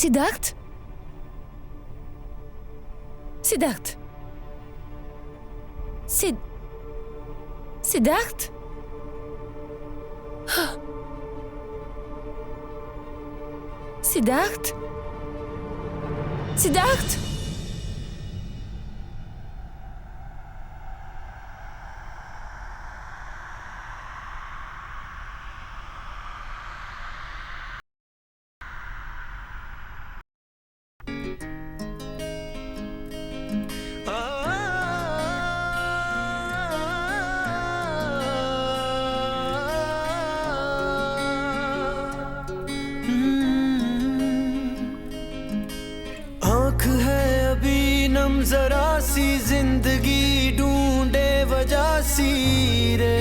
Siddharth? Siddharth? Siddharth? Ah. Siddharth? Siddharth? जरा सी जिंदगी ढूंढे वजह सी रे,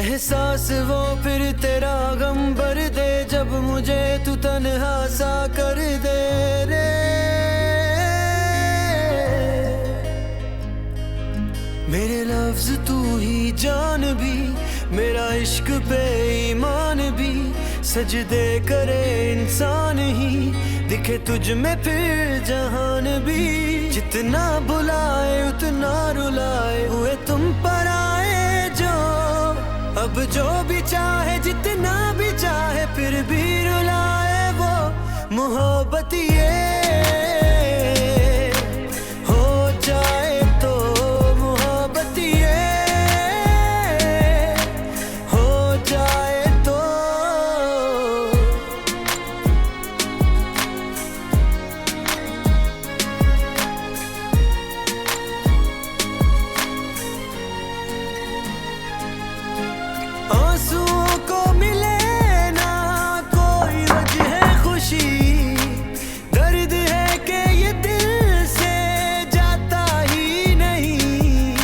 एहसास वो फिर तेरा गम भर दे जब मुझे तू तन्हा सा कर दे रे। मेरे लफ्ज तू ही जान भी, मेरा इश्क पे ईमान भी, सजदे करे इंसान ही, दिखे तुझ में फिर जहान भी। जितना बुलाए उतना रुलाए, हुए तुम पर आए जो, अब जो भी चाहे जितना भी चाहे फिर भी रुलाए वो। मोहब्बत ये हो जाए तो, मोहब्बत ये हो जाए तो। आंसुओं को मिले ना कोई वजह खुशी, दर्द है कि ये दिल से जाता ही नहीं।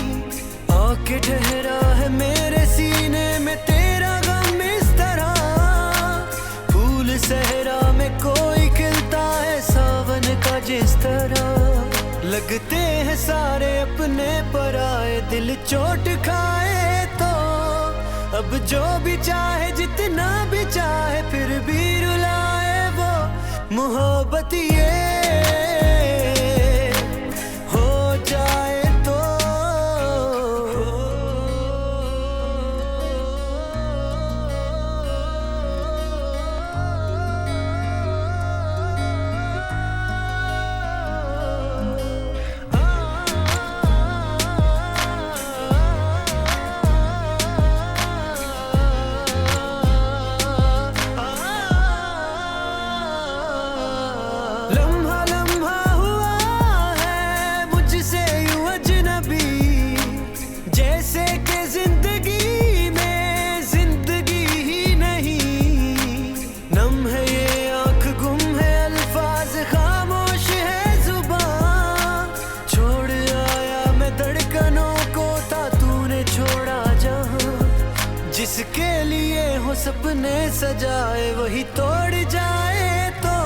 आके ठहरा है मेरे सीने में तेरा गम इस तरह, फूल सहरा में कोई खिलता है सावन का जिस तरह। लगते हैं सारे अपने पर आए, दिल चोट खाए तो, अब जो भी चाहे जितना भी चाहे फिर भी रुलाए वो। मोहब्बत ये हो जाए तो। लम्हा लम्हा हुआ है मुझसे यूं अजनबी, जैसे कि जिंदगी में जिंदगी ही नहीं। नम है ये आंख, गुम है अल्फाज, खामोश है जुबान। छोड़ आया मैं धड़कनों को, था तूने छोड़ा जहां। जिसके लिए हो सपने सजाए वही तोड़ जाए तो,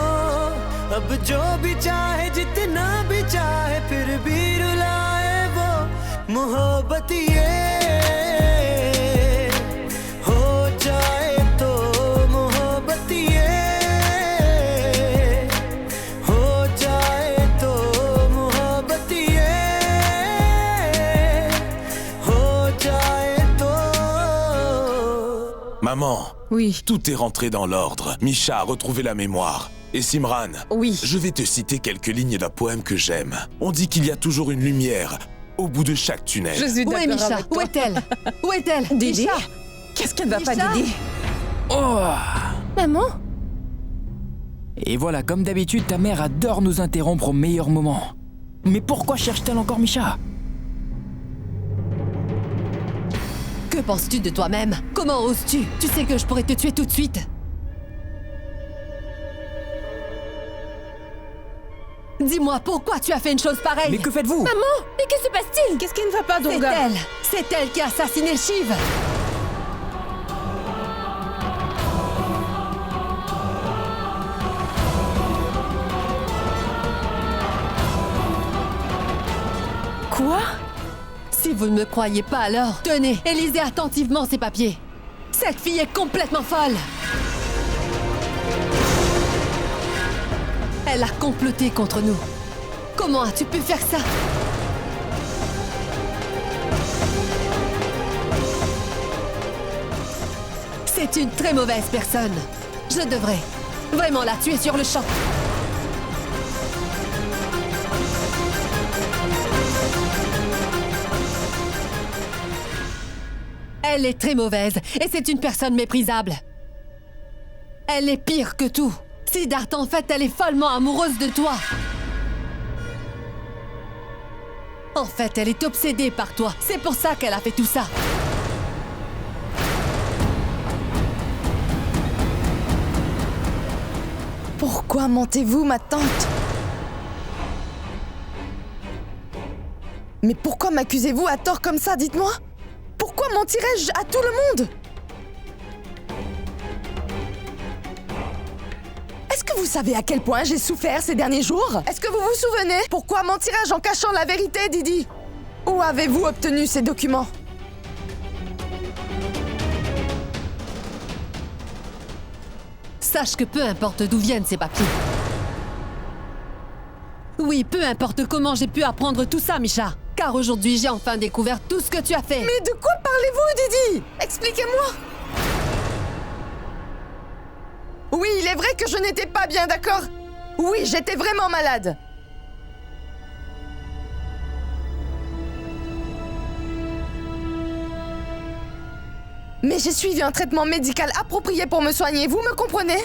अब जो भी चाहे जितना भी चाहे फिर भी रुलाए वो। मोहब्बत ये हो जाए तो, मोहब्बत ये हो जाए तो, मोहब्बत ये हो जाए तो। Maman, Oui. tout est rentré dans l'ordre. Misha a retrouvé la mémoire. Et Simran, Oui. je vais te citer quelques lignes d'un poème que j'aime. On dit qu'il y a toujours une lumière au bout de chaque tunnel. Je suis Où est d'accord Misha? avec Où toi. est-elle? Où est-elle? Dédé? Misha? Qu'est-ce qu'elle ne va pas, Misha? Dédé? Oh! Maman? Et voilà, comme d'habitude, ta mère adore nous interrompre au meilleur moment. Mais pourquoi cherche-t-elle encore Misha? Que penses-tu de toi-même? Comment oses-tu? Tu sais que je pourrais te tuer tout de suite. Dis-moi, pourquoi tu as fait une chose pareille? Mais que faites-vous? Maman? Mais que se passe-t-il? Qu'est-ce qui ne va pas, C'est Durga? elle! C'est elle qui a assassiné Shiv! Quoi? Si vous ne me croyez pas alors, tenez et lisez attentivement ces papiers. Cette fille est complètement folle. Elle a comploté contre nous. Comment as-tu pu faire ça? C'est une très mauvaise personne. Je devrais vraiment la tuer sur le champ. Elle est très mauvaise et c'est une personne méprisable. Elle est pire que tout. Siddharth, en fait, elle est follement amoureuse de toi. En fait, elle est obsédée par toi. C'est pour ça qu'elle a fait tout ça. Pourquoi mentez-vous, ma tante? Mais pourquoi m'accusez-vous à tort comme ça, dites-moi? Pourquoi mentirais-je à tout le monde? Est-ce que vous savez à quel point j'ai souffert ces derniers jours? Est-ce que vous vous souvenez? Pourquoi mentirais-je en cachant la vérité, Didi? Où avez-vous obtenu ces documents? Sache que peu importe d'où viennent ces papiers. Oui, peu importe comment j'ai pu apprendre tout ça, Misha. Car aujourd'hui, j'ai enfin découvert tout ce que tu as fait. Mais de quoi parlez-vous, Didi? Expliquez-moi. Oui, il est vrai que je n'étais pas bien, d'accord? Oui, j'étais vraiment malade. Mais j'ai suivi un traitement médical approprié pour me soigner, vous me comprenez?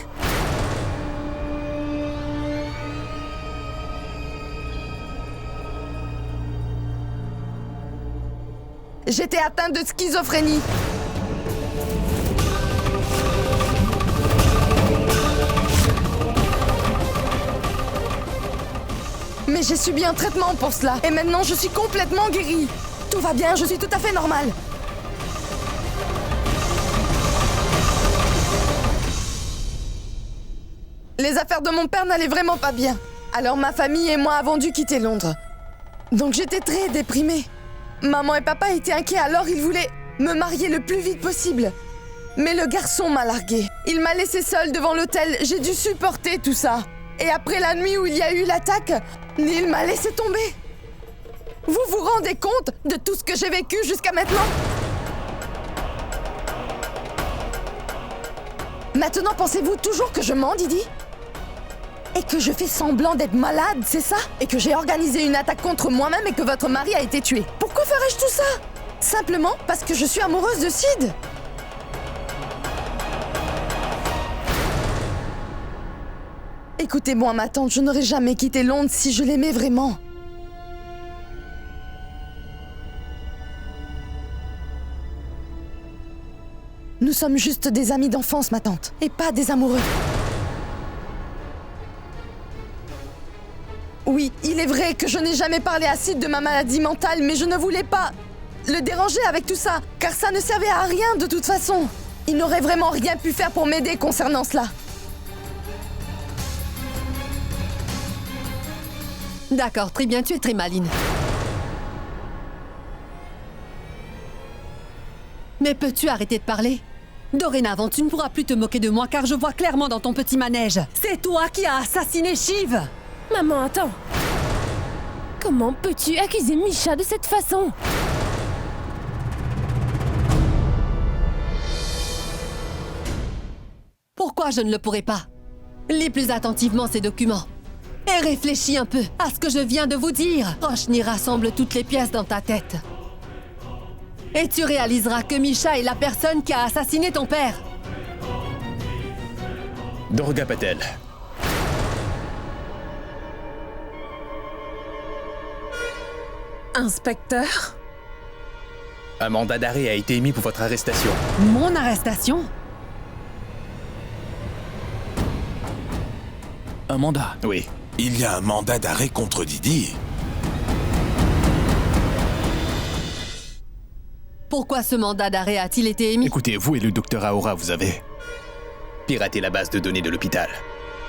J'étais atteinte de schizophrénie. Mais j'ai subi un traitement pour cela, et maintenant je suis complètement guérie. Tout va bien, je suis tout à fait normale. Les affaires de mon père n'allaient vraiment pas bien. Alors ma famille et moi avons dû quitter Londres. Donc j'étais très déprimée. Maman et papa étaient inquiets, alors ils voulaient me marier le plus vite possible. Mais le garçon m'a larguée. Il m'a laissée seule devant l'hôtel. J'ai dû supporter tout ça. Et après la nuit où il y a eu l'attaque, Neil m'a laissé tomber. Vous vous rendez compte de tout ce que j'ai vécu jusqu'à maintenant? Maintenant, pensez-vous toujours que je mens, Didi? Et que je fais semblant d'être malade, c'est ça? Et que j'ai organisé une attaque contre moi-même et que votre mari a été tué. Pourquoi ferais-je tout ça? Simplement parce que je suis amoureuse de Sid. Écoutez-moi, ma tante, je n'aurais jamais quitté Londres si je l'aimais vraiment. Nous sommes juste des amis d'enfance, ma tante, et pas des amoureux. Oui, il est vrai que je n'ai jamais parlé à Sid de ma maladie mentale, mais je ne voulais pas le déranger avec tout ça, car ça ne servait à rien de toute façon. Il n'aurait vraiment rien pu faire pour m'aider concernant cela. D'accord, très bien, tu es très maline. Mais peux-tu arrêter de parler? Dorénavant, tu ne pourras plus te moquer de moi car je vois clairement dans ton petit manège. C'est toi qui as assassiné Shiv! Maman, attends. Comment peux-tu accuser Misha de cette façon? Pourquoi je ne le pourrais pas? Lis plus attentivement ces documents. Et réfléchis un peu à ce que je viens de vous dire. Roshni rassemble toutes les pièces dans ta tête. Et tu réaliseras que Misha est la personne qui a assassiné ton père. Durga Patel. Inspecteur? Un mandat d'arrêt a été émis pour votre arrestation. Mon arrestation? Un mandat. Oui. Il y a un mandat d'arrêt contre Didi. Pourquoi ce mandat d'arrêt a-t-il été émis? Écoutez, vous et le docteur Aora, vous avez piraté la base de données de l'hôpital.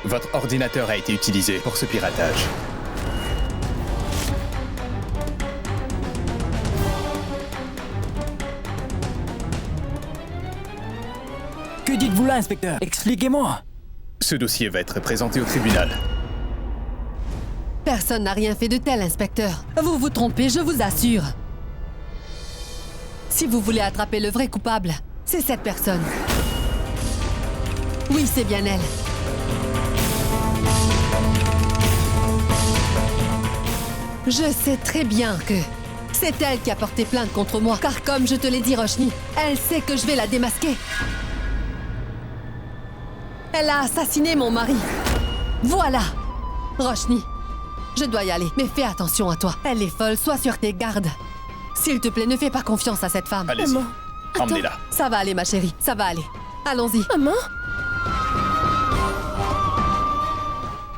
Votre ordinateur a été utilisé pour ce piratage. dites-vous là, inspecteur? Expliquez-moi. Ce dossier va être présenté au tribunal. Personne n'a rien fait de tel, inspecteur. Vous vous trompez, je vous assure. Si vous voulez attraper le vrai coupable, c'est cette personne. Oui, c'est bien elle. Je sais très bien que c'est elle qui a porté plainte contre moi, car comme je te l'ai dit, Roshni, elle sait que je vais la démasquer. Elle a assassiné mon mari. Voilà. Roshni, je dois y aller, mais fais attention à toi. Elle est folle, sois sur tes gardes. S'il te plaît, ne fais pas confiance à cette femme. Allez-y, Maman, emmenez-la. Ça va aller, ma chérie, ça va aller. Allons-y. maman,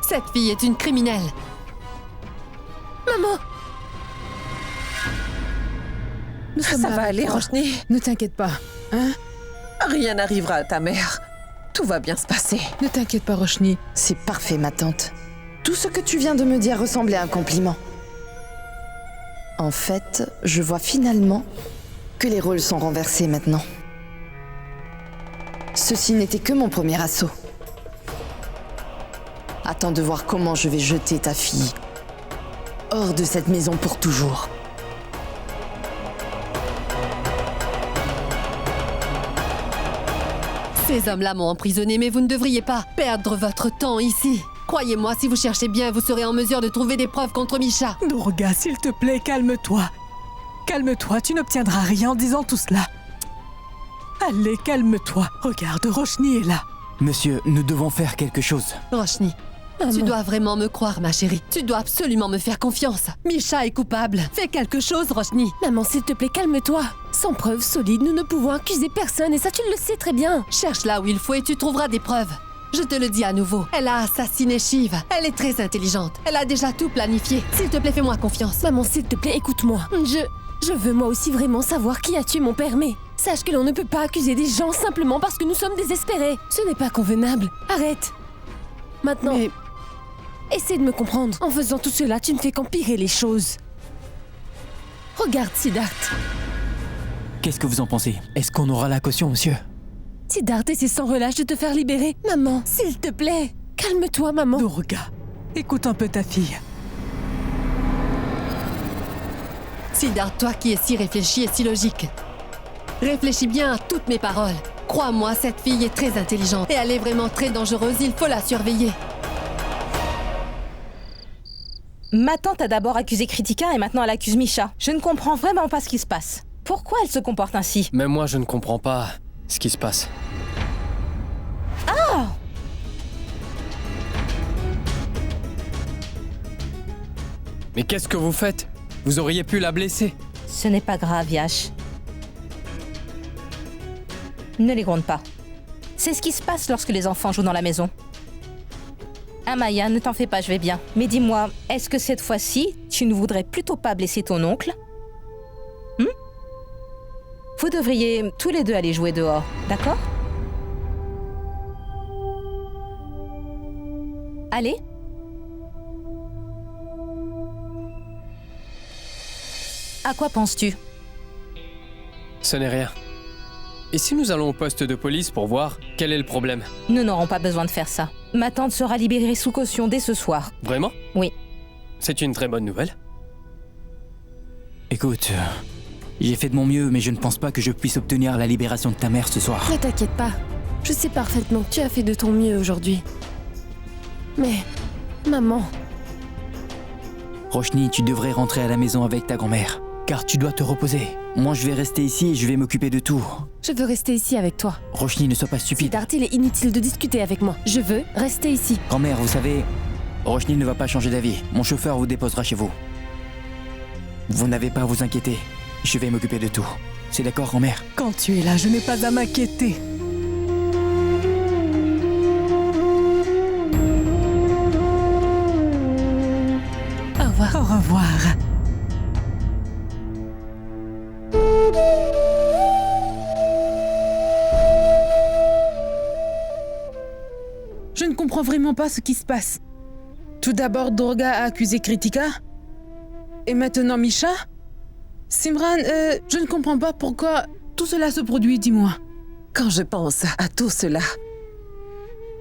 Cette fille est une criminelle. maman. Ça va aller, Roshni. Ne t'inquiète pas, hein? Rien n'arrivera à ta mère. Tout va bien se passer. Ne t'inquiète pas, Roshni. C'est parfait, ma tante. Tout ce que tu viens de me dire ressemblait à un compliment. En fait, je vois finalement que les rôles sont renversés maintenant. Ceci n'était que mon premier assaut. Attends de voir comment je vais jeter ta fille hors de cette maison pour toujours. Ces hommes-là m'ont emprisonné, mais vous ne devriez pas perdre votre temps ici. Croyez-moi, si vous cherchez bien, vous serez en mesure de trouver des preuves contre Misha. Durga, s'il te plaît, calme-toi. Calme-toi, tu n'obtiendras rien en disant tout cela. Allez, calme-toi. Regarde, Roshni est là. Monsieur, nous devons faire quelque chose. Roshni, tu dois vraiment me croire, ma chérie. Tu dois absolument me faire confiance. Misha est coupable. Fais quelque chose, Roshni. Maman, s'il te plaît, calme-toi. Sans preuves solides, nous ne pouvons accuser personne et ça, tu le sais très bien. Cherche là où il faut et tu trouveras des preuves. Je te le dis à nouveau, elle a assassiné Shiv. Elle est très intelligente. Elle a déjà tout planifié. S'il te plaît, fais-moi confiance. Maman, s'il te plaît, écoute-moi. Je veux moi aussi vraiment savoir qui a tué mon père, mais sache que l'on ne peut pas accuser des gens simplement parce que nous sommes désespérés. Ce n'est pas convenable. Arrête. Maintenant, essaie de me comprendre. En faisant tout cela, tu ne fais qu'empirer les choses. Regarde, Siddharth. Qu'est-ce que vous en pensez? Est-ce qu'on aura la caution, monsieur? Siddharth essaie sans relâche de te faire libérer. Maman, s'il te plaît, calme-toi, maman. Durga, écoute un peu ta fille. Siddharth, toi qui es si réfléchi et si logique. Réfléchis bien à toutes mes paroles. Crois-moi, cette fille est très intelligente et elle est vraiment très dangereuse, il faut la surveiller. Ma tante a d'abord accusé Kritika et maintenant elle accuse Misha. Je ne comprends vraiment pas ce qui se passe. Pourquoi elle se comporte ainsi? Même moi, je ne comprends pas ce qui se passe. Ah! Mais qu'est-ce que vous faites? Vous auriez pu la blesser. Ce n'est pas grave, Yash. Ne les gronde pas. C'est ce qui se passe lorsque les enfants jouent dans la maison. Amaya, ne t'en fais pas, je vais bien. Mais dis-moi, est-ce que cette fois-ci, tu ne voudrais plutôt pas blesser ton oncle? Vous devriez tous les deux aller jouer dehors, d'accord? Allez. À quoi penses-tu? Ce n'est rien. Et si nous allons au poste de police pour voir quel est le problème? Nous n'aurons pas besoin de faire ça. Ma tante sera libérée sous caution dès ce soir. Vraiment? Oui. C'est une très bonne nouvelle. Écoute, j'ai fait de mon mieux, mais je ne pense pas que je puisse obtenir la libération de ta mère ce soir. Ne t'inquiète pas. Je sais parfaitement que tu as fait de ton mieux aujourd'hui. Mais, maman... Roshni, tu devrais rentrer à la maison avec ta grand-mère, car tu dois te reposer. Moi, je vais rester ici et je vais m'occuper de tout. Je veux rester ici avec toi. Roshni, ne sois pas stupide. Siddharth, il est inutile de discuter avec moi. Je veux rester ici. Grand-mère, vous savez, Roshni ne va pas changer d'avis. Mon chauffeur vous déposera chez vous. Vous n'avez pas à vous inquiéter. Je vais m'occuper de tout. C'est d'accord, grand-mère? Quand tu es là, je n'ai pas à m'inquiéter. Au revoir. Au revoir. Je ne comprends vraiment pas ce qui se passe. Tout d'abord, Durga a accusé Kritika. Et maintenant Misha? Simran, je ne comprends pas pourquoi tout cela se produit, dis-moi. Quand je pense à tout cela,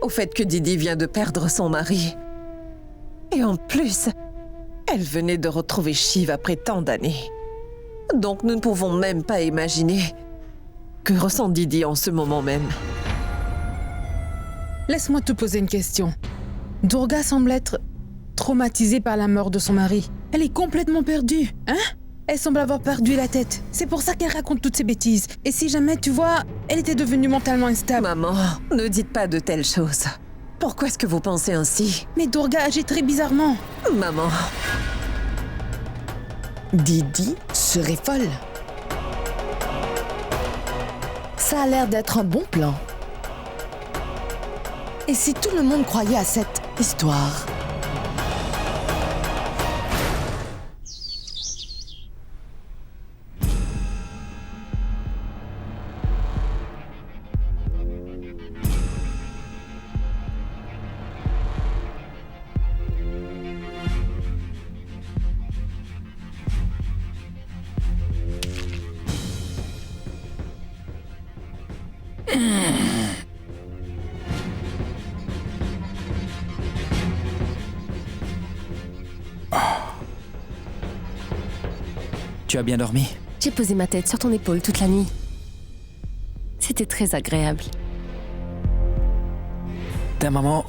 au fait que Didi vient de perdre son mari, et en plus, elle venait de retrouver Shiv après tant d'années. Donc nous ne pouvons même pas imaginer que ressent Didi en ce moment même. Laisse-moi te poser une question. Durga semble être traumatisée par la mort de son mari. Elle est complètement perdue, hein? Elle semble avoir perdu la tête. C'est pour ça qu'elle raconte toutes ces bêtises. Et si jamais, tu vois, elle était devenue mentalement instable. Maman, ne dites pas de telles choses. Pourquoi est-ce que vous pensez ainsi? Mais Durga agit très bizarrement. Maman. Didi serait folle. Ça a l'air d'être un bon plan. Et si tout le monde croyait à cette histoire? Tu as bien dormi? J'ai posé ma tête sur ton épaule toute la nuit. C'était très agréable. Ta maman...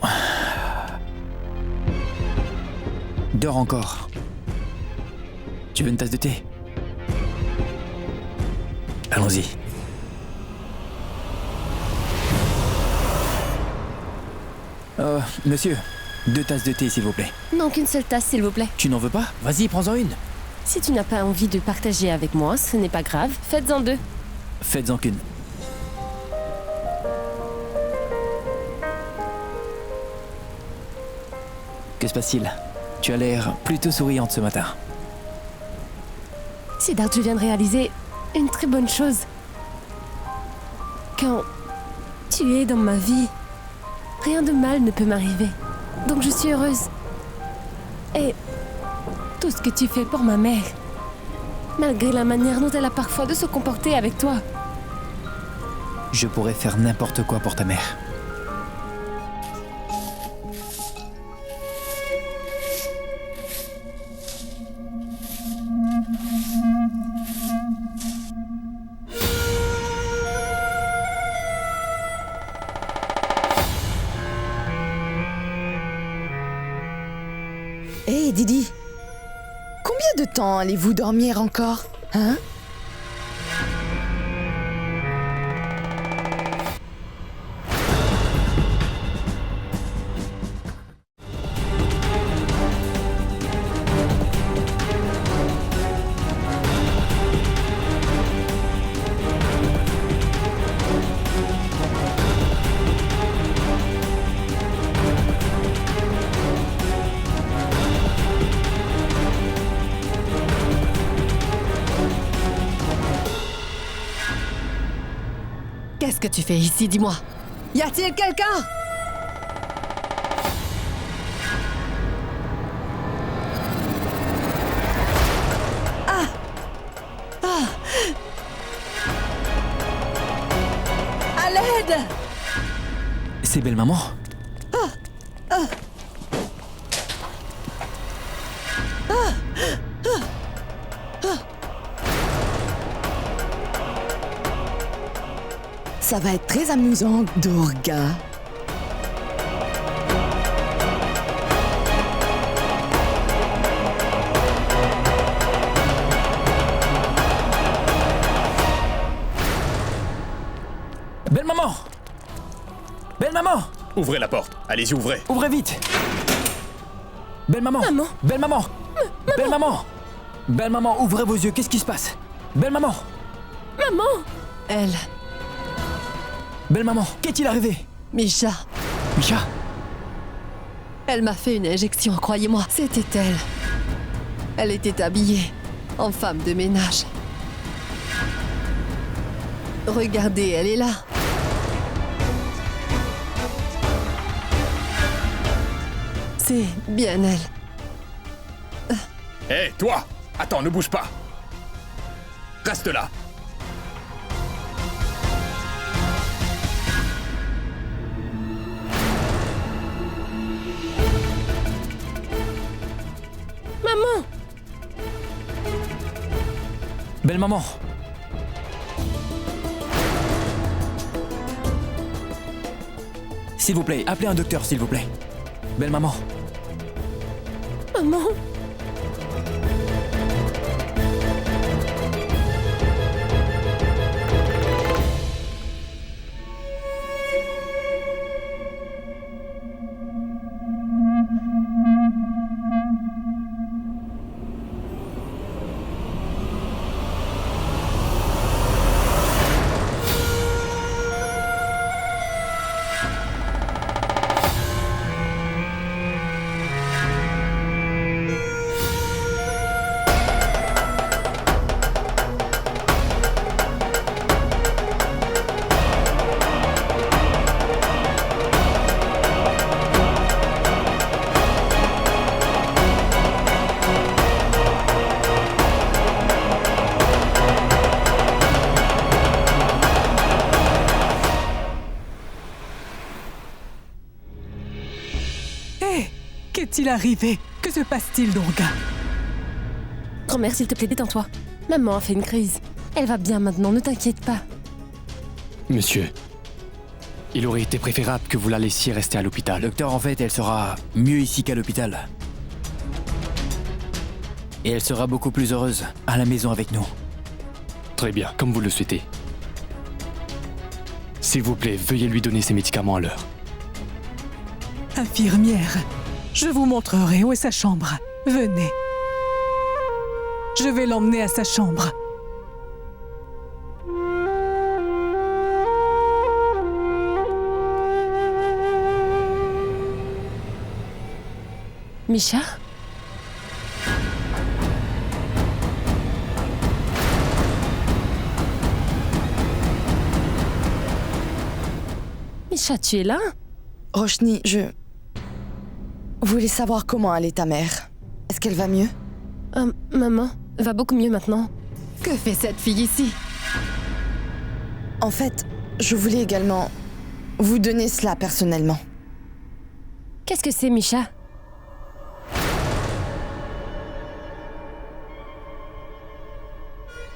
dort encore. Tu veux une tasse de thé? Allons-y. Monsieur, 2 tasses de thé, s'il vous plaît. Non, qu'une seule tasse, s'il vous plaît. Tu n'en veux pas? Vas-y, prends-en une. Si tu n'as pas envie de partager avec moi, ce n'est pas grave. Faites-en 2. Faites-en qu'une. Que se passe-t-il? Tu as l'air plutôt souriante ce matin. Siddharth, je viens de réaliser une très bonne chose. Quand tu es dans ma vie, rien de mal ne peut m'arriver. Donc je suis heureuse. Et tout ce que tu fais pour ma mère, malgré la manière dont elle a parfois de se comporter avec toi. Je pourrais faire n'importe quoi pour ta mère. Hé, Didi, combien de temps allez-vous dormir encore, hein? Qu'est-ce que tu fais ici, dis-moi? Y a-t-il quelqu'un? Ah! Ah! À l'aide! C'est belle maman? Ça va être très amusant, Durga. Belle maman! Belle maman! Ouvrez la porte. Allez-y, ouvrez. Ouvrez vite! Belle maman! Maman! Belle maman! Belle maman! Belle maman, ouvrez vos yeux, qu'est-ce qui se passe? Belle maman! Maman! Elle, Belle maman, qu'est-il arrivé? Misha, Misha? elle m'a fait une injection, croyez-moi. C'était elle. Elle était habillée en femme de ménage. Regardez, elle est là. C'est bien elle. Hé, toi! Attends, ne bouge pas! Reste là! Maman! Belle maman. S'il vous plaît, appelez un docteur, s'il vous plaît. Belle maman. Maman! Qu'est-il arrivé? Que se passe-t-il, Durga? Grand-mère, s'il te plaît, détends-toi. Maman a fait une crise. Elle va bien maintenant, ne t'inquiète pas. Monsieur, il aurait été préférable que vous la laissiez rester à l'hôpital. Docteur, en fait, elle sera mieux ici qu'à l'hôpital. Et elle sera beaucoup plus heureuse à la maison avec nous. Très bien, comme vous le souhaitez. S'il vous plaît, veuillez lui donner ses médicaments à l'heure. Infirmière, je vous montrerai où est sa chambre. Venez. Je vais l'emmener à sa chambre. Misha? Misha, tu es là? Roshni, je voulais savoir comment allait ta mère. Est-ce qu'elle va mieux? Maman va beaucoup mieux maintenant. Que fait cette fille ici? En fait, je voulais également vous donner cela personnellement. Qu'est-ce que c'est, Misha?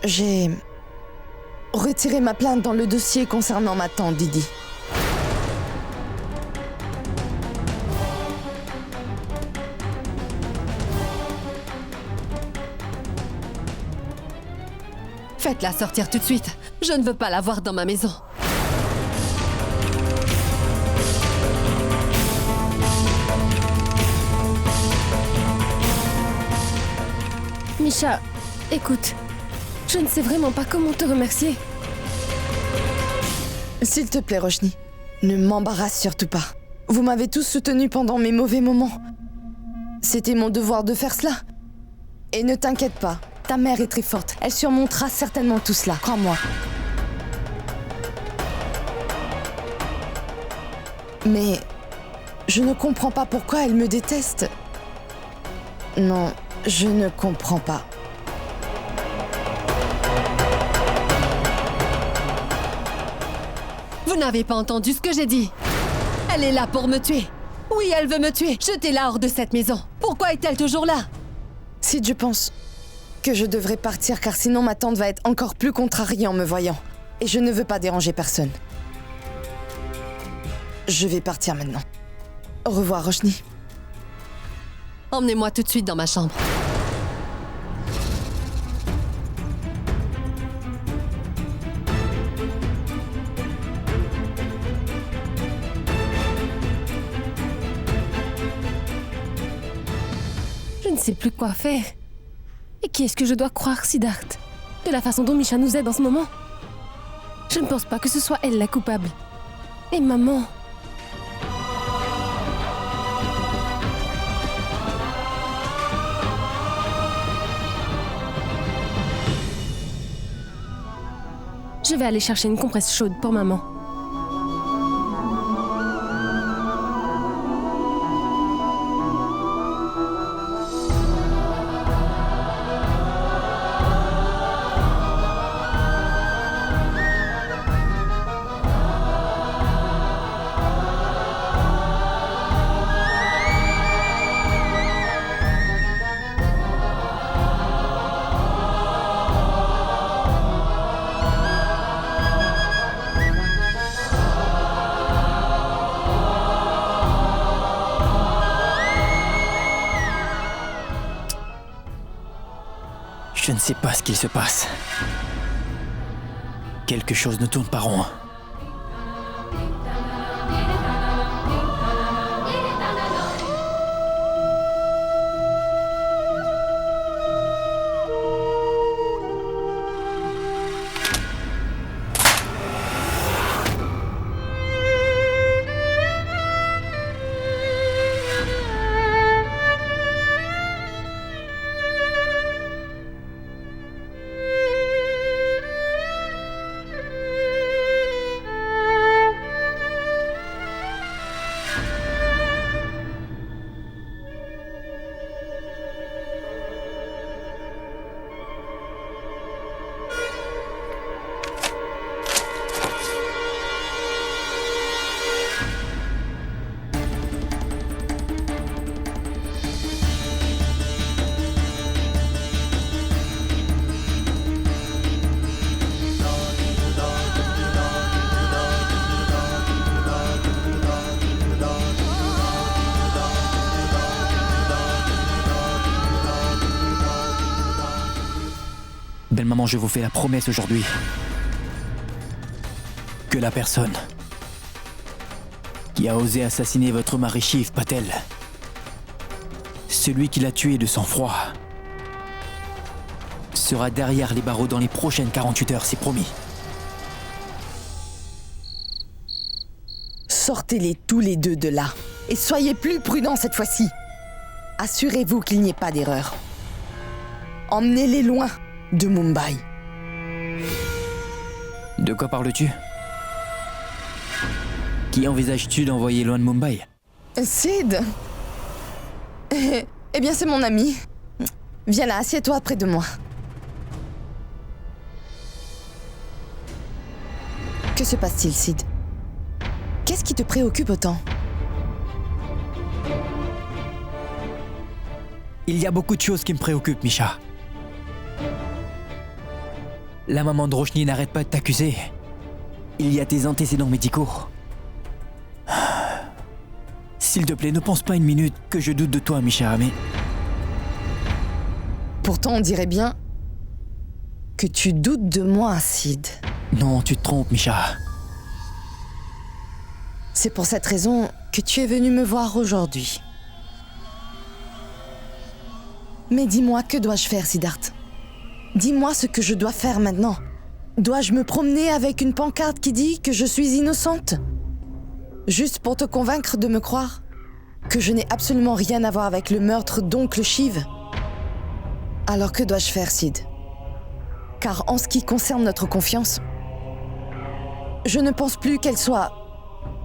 J'ai retiré ma plainte dans le dossier concernant ma tante Didi. Faites-la sortir tout de suite. Je ne veux pas la voir dans ma maison. Misha, écoute, je ne sais vraiment pas comment te remercier. S'il te plaît, Roshni, ne m'embarrasse surtout pas. Vous m'avez tous soutenu pendant mes mauvais moments. C'était mon devoir de faire cela. Et ne t'inquiète pas, ta mère est très forte. Elle surmontera certainement tout cela, crois-moi. Mais je ne comprends pas pourquoi elle me déteste. Non, je ne comprends pas. Vous n'avez pas entendu ce que j'ai dit. Elle est là pour me tuer. Oui, elle veut me tuer. Jetez-la hors de cette maison. Pourquoi est-elle toujours là? Sid, je pense que je devrais partir car sinon ma tante va être encore plus contrariée en me voyant. Et je ne veux pas déranger personne. Je vais partir maintenant. Au revoir, Roshni. Emmenez-moi tout de suite dans ma chambre. Je ne sais plus quoi faire. Et qui est-ce que je dois croire, Siddharth? De la façon dont Misha nous aide en ce moment? Je ne pense pas que ce soit elle la coupable. Et maman... Je vais aller chercher une compresse chaude pour maman. Je ne sais pas ce qu'il se passe. Quelque chose ne tourne pas rond. Belle maman, je vous fais la promesse aujourd'hui que la personne qui a osé assassiner votre mari Shiv Patel, celui qui l'a tué de sang-froid, sera derrière les barreaux dans les prochaines 48 heures, c'est promis. Sortez-les tous les deux de là. Et soyez plus prudents cette fois-ci. Assurez-vous qu'il n'y ait pas d'erreur. Emmenez-les loin de Mumbai. De quoi parles-tu? Qui envisages-tu d'envoyer loin de Mumbai? Sid. Eh bien, c'est mon ami. Viens là, assieds-toi près de moi. Que se passe-t-il, Sid? Qu'est-ce qui te préoccupe autant? Il y a beaucoup de choses qui me préoccupent, Misha. La maman de Roshni n'arrête pas de t'accuser. Il y a tes antécédents médicaux. S'il te plaît, ne pense pas une minute que je doute de toi, Misha, mais... Pourtant, on dirait bien que tu doutes de moi, Sid. Non, tu te trompes, Misha. C'est pour cette raison que tu es venu me voir aujourd'hui. Mais dis-moi, que dois-je faire, Siddharth? Dis-moi ce que je dois faire maintenant. Dois-je me promener avec une pancarte qui dit que je suis innocente? Juste pour te convaincre de me croire que je n'ai absolument rien à voir avec le meurtre d'oncle Shiv? Alors que dois-je faire, Sid? Car en ce qui concerne notre confiance, je ne pense plus qu'elle soit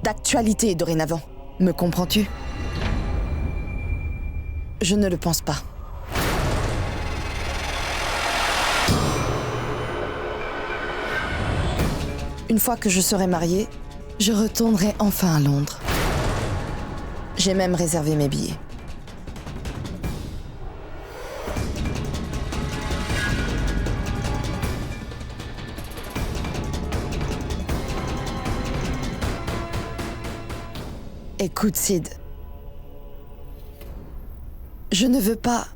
d'actualité dorénavant. Me comprends-tu? Je ne le pense pas. Une fois que je serai mariée, je retournerai enfin à Londres. J'ai même réservé mes billets. Écoute, Sid. Je ne veux pas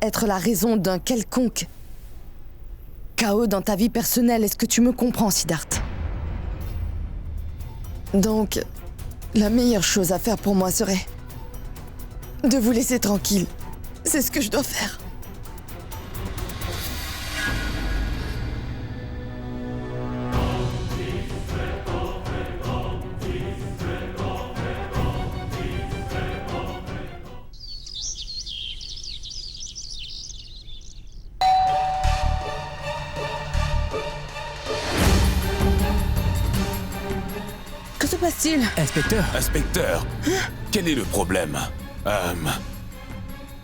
être la raison d'un quelconque chaos dans ta vie personnelle. Est-ce que tu me comprends, Siddharth? Donc, la meilleure chose à faire pour moi serait de vous laisser tranquille. C'est ce que je dois faire. Que se passe-t-il? Inspecteur? Inspecteur, quel est le problème?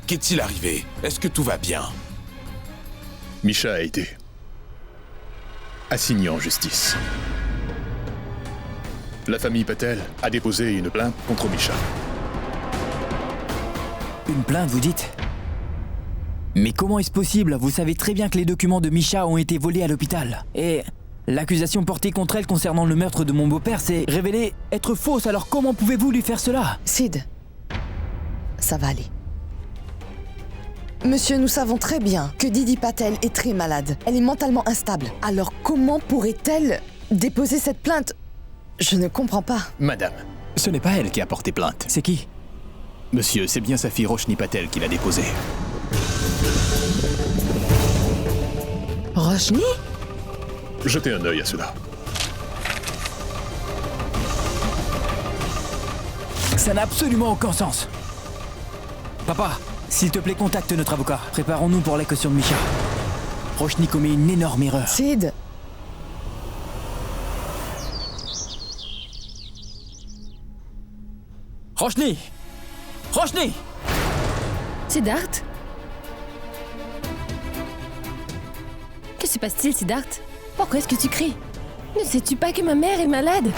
Qu'est-il arrivé? Est-ce que tout va bien? Misha a été assigné en justice. La famille Patel a déposé une plainte contre Misha. Une plainte, vous dites? Mais comment est-ce possible? Vous savez très bien que les documents de Misha ont été volés à l'hôpital. Et l'accusation portée contre elle concernant le meurtre de mon beau-père s'est révélée être fausse, alors comment pouvez-vous lui faire cela? Sid, ça va aller. Monsieur, nous savons très bien que Didi Patel est très malade. Elle est mentalement instable. Alors comment pourrait-elle déposer cette plainte? Je ne comprends pas. Madame, ce n'est pas elle qui a porté plainte. C'est qui? Monsieur, c'est bien sa fille Roshni Patel qui l'a déposée. Roshni? Jetez un œil à cela. Ça n'a absolument aucun sens. Papa, s'il te plaît, contacte notre avocat. Préparons-nous pour la caution de Misha. Roshni commet une énorme erreur. Sid. Roshni! Roshni! Siddharth? Que se passe-t-il, Siddharth? Pourquoi est-ce que tu cries? Ne sais-tu pas que ma mère est malade?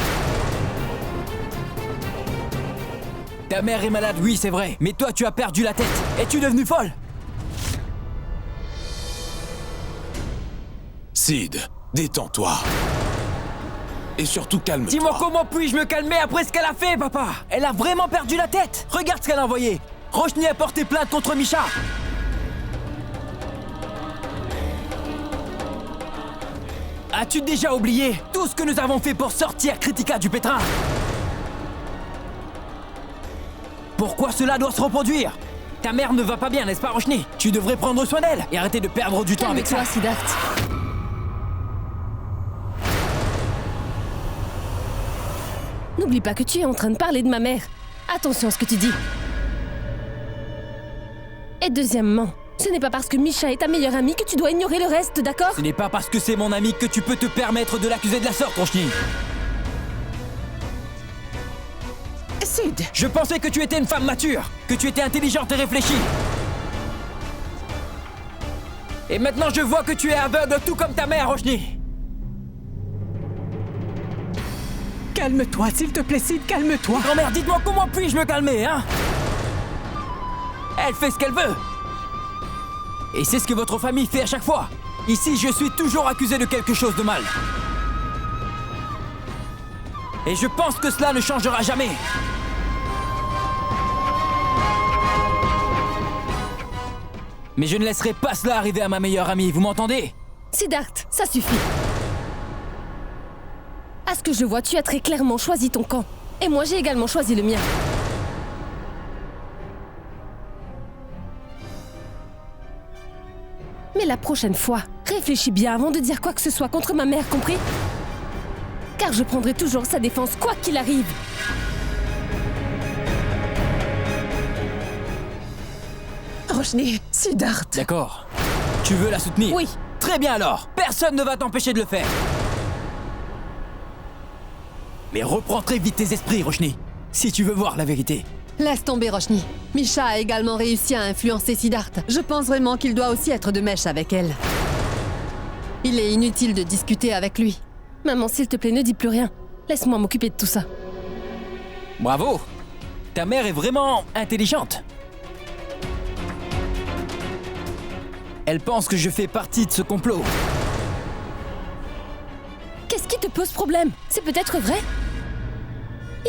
Ta mère est malade, oui, c'est vrai. Mais toi, tu as perdu la tête. Es-tu devenue folle? Sid, détends-toi. Et surtout, calme-toi. Dis-moi comment puis-je me calmer après ce qu'elle a fait, papa? Elle a vraiment perdu la tête. Regarde ce qu'elle a envoyé. Roshni a porté plainte contre Misha. As-tu déjà oublié tout ce que nous avons fait pour sortir Kritika du pétrin? Pourquoi cela doit se reproduire? Ta mère ne va pas bien, n'est-ce pas, Roshni? Tu devrais prendre soin d'elle et arrêter de perdre du temps avec ça. Calme-toi, Siddharth. N'oublie pas que tu es en train de parler de ma mère. Attention à ce que tu dis. Et deuxièmement, ce n'est pas parce que Misha est ta meilleure amie que tu dois ignorer le reste, d'accord? Ce n'est pas parce que c'est mon ami que tu peux te permettre de l'accuser de la sorte, Roshni. Sid! Je pensais que tu étais une femme mature, que tu étais intelligente et réfléchie. Et maintenant je vois que tu es aveugle tout comme ta mère, Roshni. Calme-toi, s'il te plaît, Sid, calme-toi. Grand-mère, dites-moi comment puis-je me calmer, hein? Elle fait ce qu'elle veut. Et c'est ce que votre famille fait à chaque fois. Ici, je suis toujours accusé de quelque chose de mal. Et je pense que cela ne changera jamais. Mais je ne laisserai pas cela arriver à ma meilleure amie, vous m'entendez? Siddharth, ça suffit. À ce que je vois, tu as très clairement choisi ton camp. Et moi, j'ai également choisi le mien. Mais la prochaine fois, réfléchis bien avant de dire quoi que ce soit contre ma mère, compris? Car je prendrai toujours sa défense, quoi qu'il arrive. Roshni, Siddharth. D'accord. Tu veux la soutenir? Oui. Très bien alors. Personne ne va t'empêcher de le faire. Mais reprends très vite tes esprits, Roshni, si tu veux voir la vérité. Laisse tomber, Roshni. Misha a également réussi à influencer Siddharth. Je pense vraiment qu'il doit aussi être de mèche avec elle. Il est inutile de discuter avec lui. Maman, s'il te plaît, ne dis plus rien. Laisse-moi m'occuper de tout ça. Bravo. Ta mère est vraiment intelligente. Elle pense que je fais partie de ce complot. Qu'est-ce qui te pose problème? C'est peut-être vrai?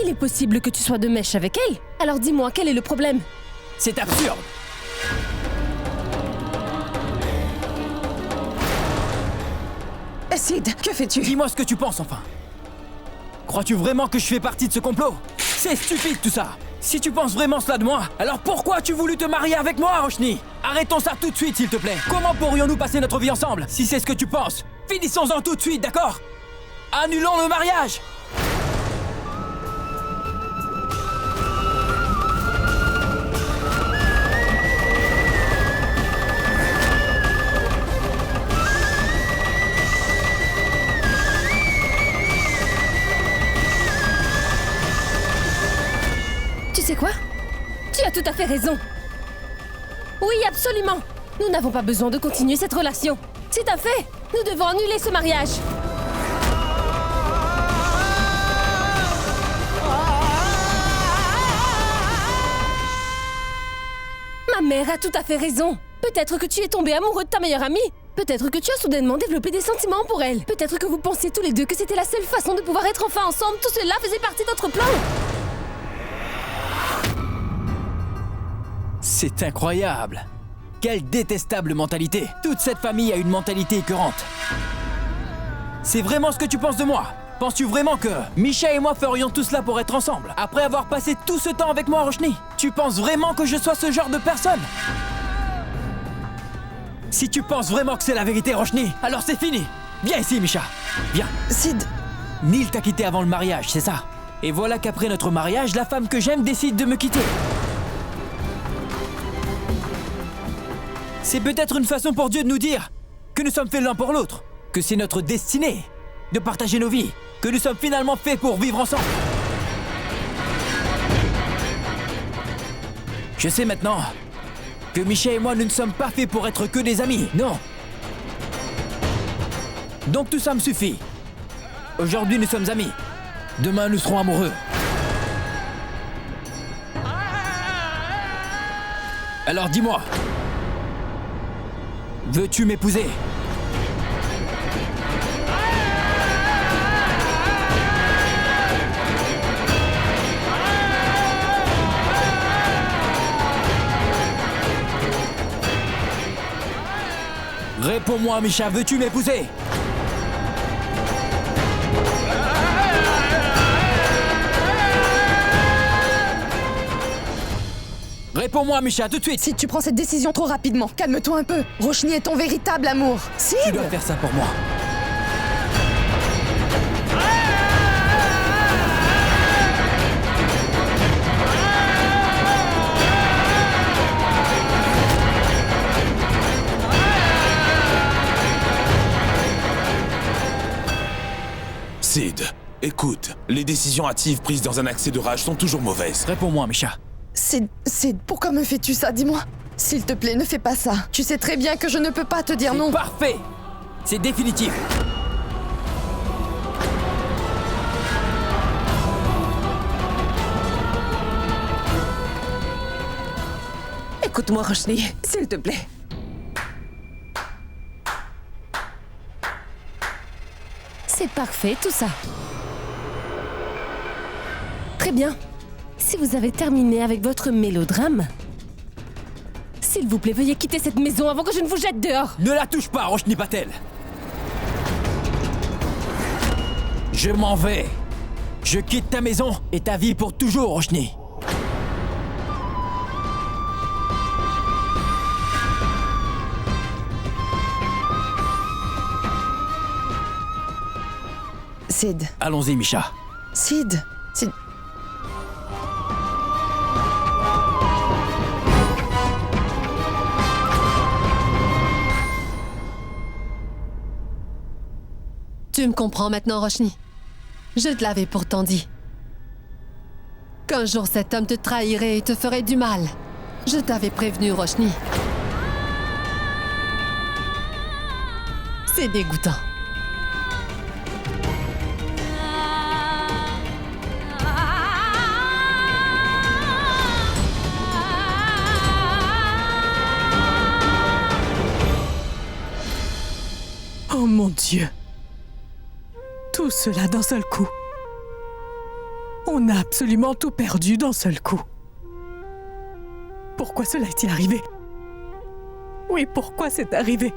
Il est possible que tu sois de mèche avec elle. Alors dis-moi, quel est le problème? C'est absurde. Sid, que fais-tu? Dis-moi ce que tu penses, enfin. Crois-tu vraiment que je fais partie de ce complot? C'est stupide tout ça. Si tu penses vraiment cela de moi, alors pourquoi as-tu voulu te marier avec moi, Roshni? Arrêtons ça tout de suite, s'il te plaît. Comment pourrions-nous passer notre vie ensemble, si c'est ce que tu penses? Finissons-en tout de suite, d'accord? Annulons le mariage! Tu sais quoi? Tu as tout à fait raison. Oui, absolument. Nous n'avons pas besoin de continuer cette relation. C'est un fait. Nous devons annuler ce mariage. Ma mère a tout à fait raison. Peut-être que tu es tombé amoureux de ta meilleure amie. Peut-être que tu as soudainement développé des sentiments pour elle. Peut-être que vous pensiez tous les deux que c'était la seule façon de pouvoir être enfin ensemble. Tout cela faisait partie de notre plan. C'est incroyable. Quelle détestable mentalité. Toute cette famille a une mentalité écœurante. C'est vraiment ce que tu penses de moi? Penses-tu vraiment que Misha et moi ferions tout cela pour être ensemble, après avoir passé tout ce temps avec moi, Roshni? Tu penses vraiment que je sois ce genre de personne? Si tu penses vraiment que c'est la vérité, Roshni, alors c'est fini. Viens ici, Misha. Viens. Sid... Neil t'a quitté avant le mariage, c'est ça? Et voilà qu'après notre mariage, la femme que j'aime décide de me quitter. C'est peut-être une façon pour Dieu de nous dire que nous sommes faits l'un pour l'autre, que c'est notre destinée de partager nos vies, que nous sommes finalement faits pour vivre ensemble. Je sais maintenant que Misha et moi, nous ne sommes pas faits pour être que des amis, non. Donc tout ça me suffit. Aujourd'hui, nous sommes amis. Demain, nous serons amoureux. Alors dis-moi, veux-tu m'épouser? Réponds-moi, Misha, veux-tu m'épouser? Réponds-moi, Misha, tout de suite. Si tu prends cette décision trop rapidement, calme-toi un peu. Roshni est ton véritable amour. Sid! Tu dois faire ça pour moi. Sid, écoute, les décisions hâtives prises dans un accès de rage sont toujours mauvaises. Réponds-moi, Misha. Sid, pourquoi me fais-tu ça? Dis-moi. S'il te plaît, ne fais pas ça. Tu sais très bien que je ne peux pas te dire non. Parfait! C'est définitif. Écoute-moi, Roshni, s'il te plaît. C'est parfait, tout ça. Très bien. Si vous avez terminé avec votre mélodrame, s'il vous plaît, veuillez quitter cette maison avant que je ne vous jette dehors. Ne la touche pas, Roshni Patel. Je m'en vais. Je quitte ta maison et ta vie pour toujours, Roshni. Sid. Allons-y, Misha. Sid. Tu me comprends maintenant, Roshni? Je te l'avais pourtant dit. Qu'un jour cet homme te trahirait et te ferait du mal. Je t'avais prévenu, Roshni. C'est dégoûtant. Oh mon Dieu! Tout cela d'un seul coup. On a absolument tout perdu d'un seul coup. Pourquoi cela est-il arrivé? Oui, pourquoi c'est arrivé?